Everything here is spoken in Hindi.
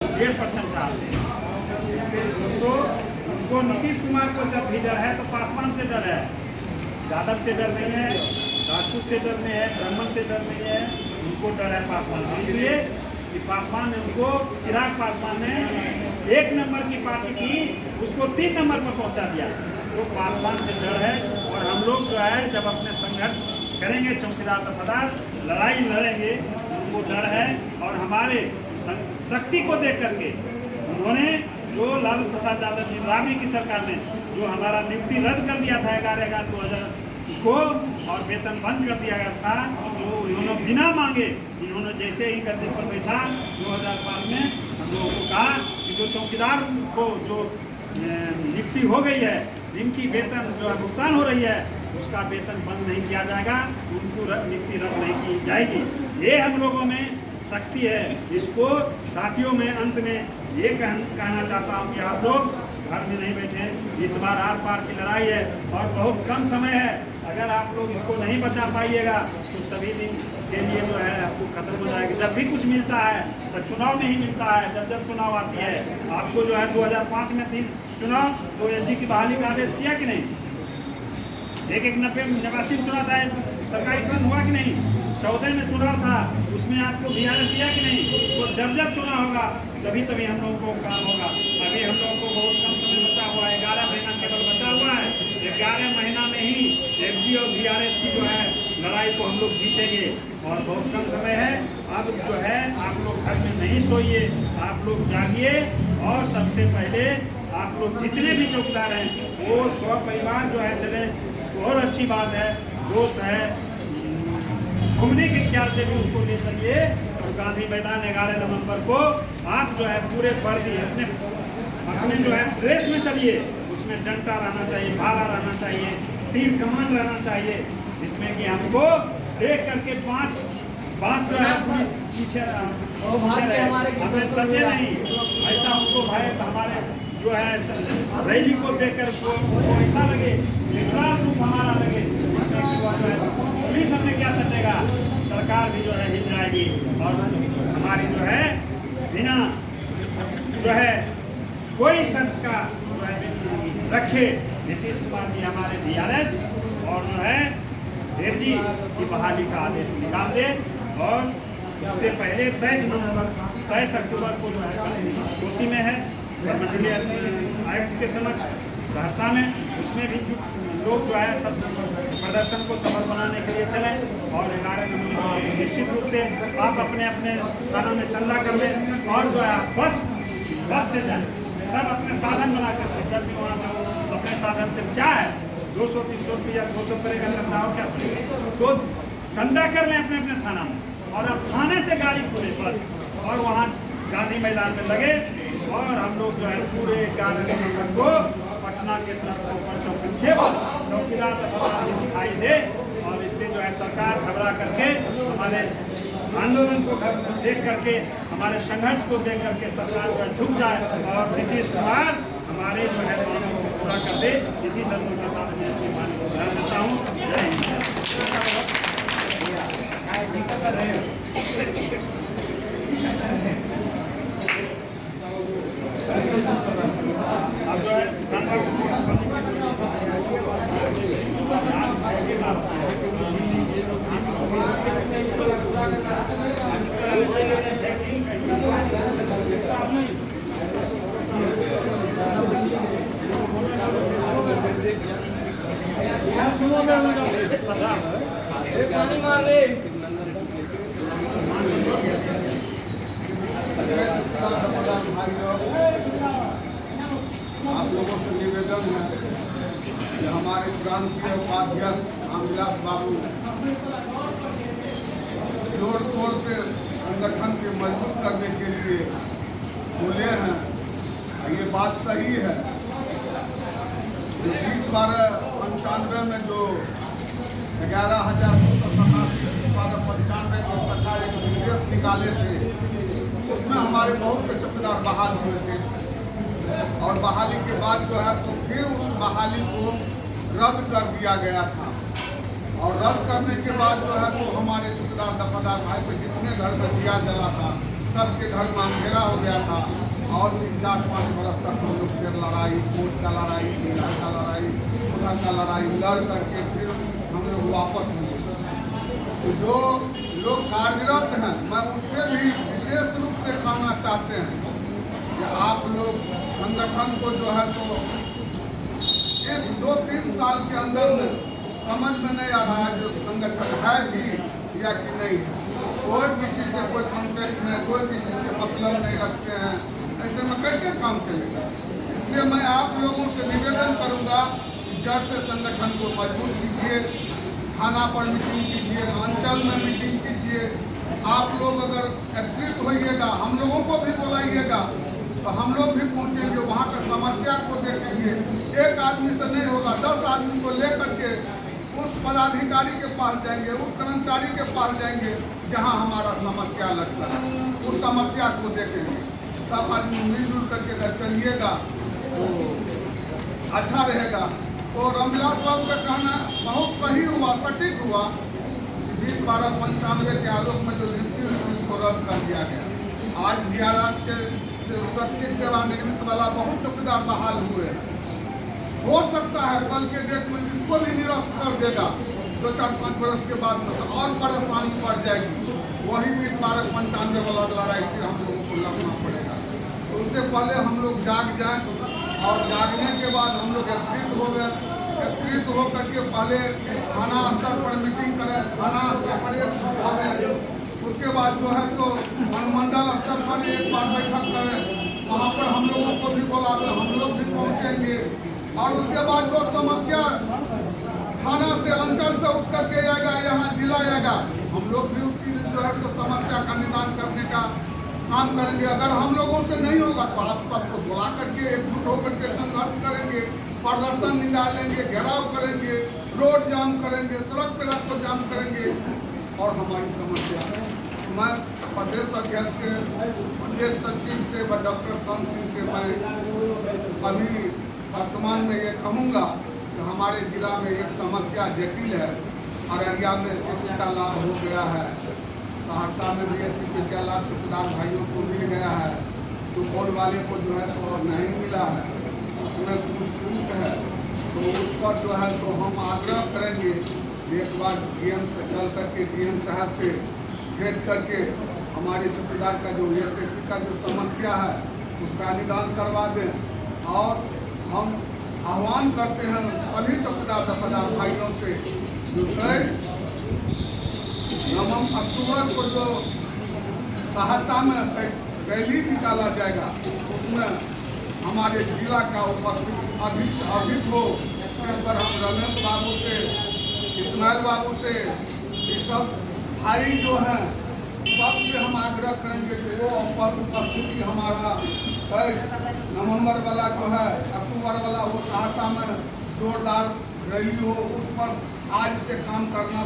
1.5% डालते हैं। इसके दोस्तों उनको नीतीश कुमार को जब भी डर है तो पासवान से डर है, यादव से डर नहीं है, राजपूत से डर नहीं है, ब्राह्मण से डर नहीं है, उनको डर है पासवान से। इसलिए कि पासवान ने उनको, चिराग पासवान ने 1 नंबर की पार्टी थी उसको 3 नंबर पर पहुंचा दिया। तो पासवान से डर है और हम लोग जो है जब अपने संघर्ष करेंगे, चौकीदार दफादार लड़ाई लड़ेंगे, उनको डर है। और हमारे शक्ति को देख करके उन्होंने जो लालू प्रसाद यादव जी राबड़ी की सरकार ने जो हमारा नियुक्ति रद्द कर दिया था 11/11/2000 को और वेतन बंद कर दिया गया था, तो इन्होंने बिना मांगे इन्होंने जैसे ही गद्दे पर बैठा 2005 में हम लोगों को कहा कि जो चौकीदार को जो नियुक्ति हो गई है, जिनकी वेतन जो भुगतान हो रही है उसका वेतन बंद नहीं किया जाएगा, उनको नियुक्ति रद्द नहीं की जाएगी। ये हम लोगों में शक्ति है। इसको साथियों में अंत में ये कहना चाहता हूँ कि आप लोग घर में नहीं बैठे, इस बार आर पार की लड़ाई है और बहुत कम समय है। अगर आप लोग इसको नहीं बचा पाइएगा तो सभी दिन के लिए जो है आपको खत्म हो जाएगा। जब भी कुछ मिलता है तो चुनाव में ही मिलता है। जब चुनाव आती है आपको जो है 2005 में 3 चुनाव तो एसडी की बहाली का आदेश किया कि नहीं? 1/89 चुनाव था, सरकारी फंड हुआ कि नहीं? 14 में चुनाव था, उसमें आपको बीआरएस दिया कि नहीं? तो जब चुनाव होगा तभी हम लोगों को काम होगा। अभी हम लोगों को बहुत कम समय बचा हुआ है, 11 महीना केवल बचा हुआ है। 11 महीना में ही एफजी और बीआरएस की जो है लड़ाई को हम लोग जीतेंगे और बहुत कम समय है। अब जो है आप लोग घर में नहीं सोइए, आप लोग जागिए और सबसे पहले आप लोग जितने भी चौकीदार हैं वो परिवार जो है चले, बहुत अच्छी बात है। दोस्त है, घूमने के ख्याल से भी उसको ले चलिए। तो गांधी मैदान 11 नवंबर को आप जो है पूरे वर्दी अपने जो है ड्रेस में चलिए, उसमें डंडा रहना चाहिए, भाला रहना चाहिए, तीर कमान रहना चाहिए, जिसमें कि हमको देख करके 5 जो है पीछे हमें समझे नहीं। ऐसा हमको भय हमारे जो है रैली को देखकर वो ऐसा लगे, विकराल रूप हमारा लगे, पुलिस हमें क्या समझेगा, सरकार भी जो है हिल जाएगी और हमारी जो है बिना जो है कोई शर्त का जो है रखे नीतीश कुमार जी हमारे बीआरएस और जो है देव जी की बहाली का आदेश निकाल दे। और उससे पहले 23 अक्टूबर को जो है कोसी में है मंडलीय आयुक्त के समक्ष सहरसा में, उसमें भी लोग जो है सब प्रदर्शन को सफल बनाने के लिए चले। और 11 नवंबर निश्चित रूप से आप अपने अपने थाना में चंदा कर लें और जो है बस से जाए, सब अपने साधन बना करके, जब भी वहाँ से अपने साधन से क्या है 200-300 रुपया 200 करेगा चंदा और क्या करेगा, तो चंदा कर लें अपने अपने थाना में और अब थाने से गाड़ी खुले बस और वहाँ गांधी मैदान में लगे और हम लोग जो है पूरे 11 नवंबर को पटना के सड़कों पर चौकीदार दिखाई दे और इससे जो है सरकार घबरा करके हमारे आंदोलन को देख करके, हमारे संघर्ष को देख करके सरकार का झुक जाए और नीतीश कुमार हमारे जो है मांगों को पूरा कर दे। इसी शर्तों के साथ मैं अपनी मांग को ध्यान देता हूँ। जय हिंद। अब जो है पानी मार ले आप लोगों से निवेदन है कि हमारे प्रांतीय उपाध्यक्ष रामविलास बाबू जोर शोर से संगठन के मजबूत करने के लिए बोले हैं। ये बात सही है। 20/12/95 में जो 11,297 को सरकार एक निर्देश निकाले थे, उसमें हमारे बहुत से चौकीदार बहाल हुए थे और बहाली के बाद जो है तो फिर उस बहाली को रद्द कर दिया गया था। और रद्द करने के बाद जो है तो हमारे चौकीदार दफादार भाई को जितने घर में दिया जला था सबके घर में अंधेरा हो गया था और 3-4-5 बरस तक हम लोग फिर लड़ाई, कोर्ट का लड़ाई, जिला का लड़ाई, उधर का लड़ाई लड़ करके फिर हम लोग वापस हुए। तो जो लोग कार्यरत हैं, मैं उससे भी विशेष रूप से कहना चाहते हैं कि आप लोग संगठन को जो है तो इस 2-3 साल के अंदर में समझ में नहीं आ रहा है जो संगठन है भी या कि नहीं है। कोई किसी से कोई कॉन्टेक्ट नहीं, कोई किसी से मतलब नहीं रखते हैं, ऐसे में कैसे काम चलेगा। इसलिए मैं आप लोगों से निवेदन करूंगा कि जड़ से संगठन को मजबूत कीजिए, थाना पर मीटिंग कीजिए, अंचल में मीटिंग कीजिए। आप लोग अगर एकत्रित होइएगा, हम लोगों को भी बुलाइएगा तो हम लोग भी पहुंचेंगे, वहाँ का समस्या को देखेंगे। एक आदमी से नहीं होगा, 10 आदमी को लेकर के उस पदाधिकारी के पास जाएंगे, उस कर्मचारी के पास जाएंगे जहाँ हमारा समस्या लगता है, उस समस्या को देखेंगे। सब आदमी मिलजुल करके अगर चलिएगा तो अच्छा रहेगा। तो रामविलास बाबू का कहना बहुत सही हुआ, सटीक हुआ। 20-12-95 के आलोक में जो मृत्यु हुई उसको रद्द कर दिया गया। आज बिहार के सुरक्षित सेवानिवृत्त वाला बहुत चौकीदार बहाल हुए हैं। हो सकता है कल के डेट में जिसको भी निरस्त कर देगा 2-4-5 बरस के बाद में तो और परेशानी बढ़ जाएगी। वही 20-12-95 वाला लड़ाई फिर हम लोगों को लड़ना पड़ेगा। तो उससे पहले हम लोग जाग जाएं और जागने के बाद हम लोग एकत्रित हो गए। एकत्रित होकर के पहले थाना स्तर पर मीटिंग करें, थाना स्तर पर एक हो। उसके बाद जो है तो अनुमंडल स्तर पर एक बार बैठक करें, वहाँ पर हम लोगों को भी बुलावे, हम लोग भी पहुँचेंगे। और उसके बाद जो समस्या थाना से अंचल से उठ करके आएगा, यहाँ जिला आएगा, हम लोग भी उसकी जो है तो समस्या का निदान करने का काम करेंगे। अगर हम लोगों से नहीं होगा तो आप सबको बुला करके एकजुट होकर के संघर्ष करेंगे, प्रदर्शन निकालेंगे, घेराव करेंगे, रोड जाम करेंगे, सड़क को जाम करेंगे। और हमारी समस्या मैं प्रदेश अध्यक्ष से, प्रदेश सचिव से व डॉक्टर संत सिंह से मैं अभी वर्तमान में ये कहूँगा कि हमारे जिला में एक समस्या जटिल है। अररिया में एसपी का लाभ हो गया है, सहरसा में भी एसपी का लाभ चौकीदार भाइयों को मिल गया है, सुपौल वाले को जो है तो नहीं मिला है, उसमें कुछ छूट है। तो उस पर जो है तो हम आग्रह करेंगे एक बार डीएम से चल करके डीएम साहब से भेंट करके हमारे चौकीदार का जो एसपी का जो समस्या है उसका निदान करवा दें। और हम आह्वान करते हैं सभी चौकीदार 10,000 भाइयों से जो 9 अक्टूबर को जो सहरसा में रैली निकाला जाएगा उसमें हमारे जिला का उपस्थिति अधिक हो। इस पर हम रमेश बाबू से, इस्माइल बाबू से, ये सब भाई जो हैं सबसे हम आग्रह करेंगे कि वो उपस्थिति हमारा 23 नवंबर वाला जो है, अक्टूबर वाला वो सहरसा में जोरदार रैली हो, उस पर आज से काम करना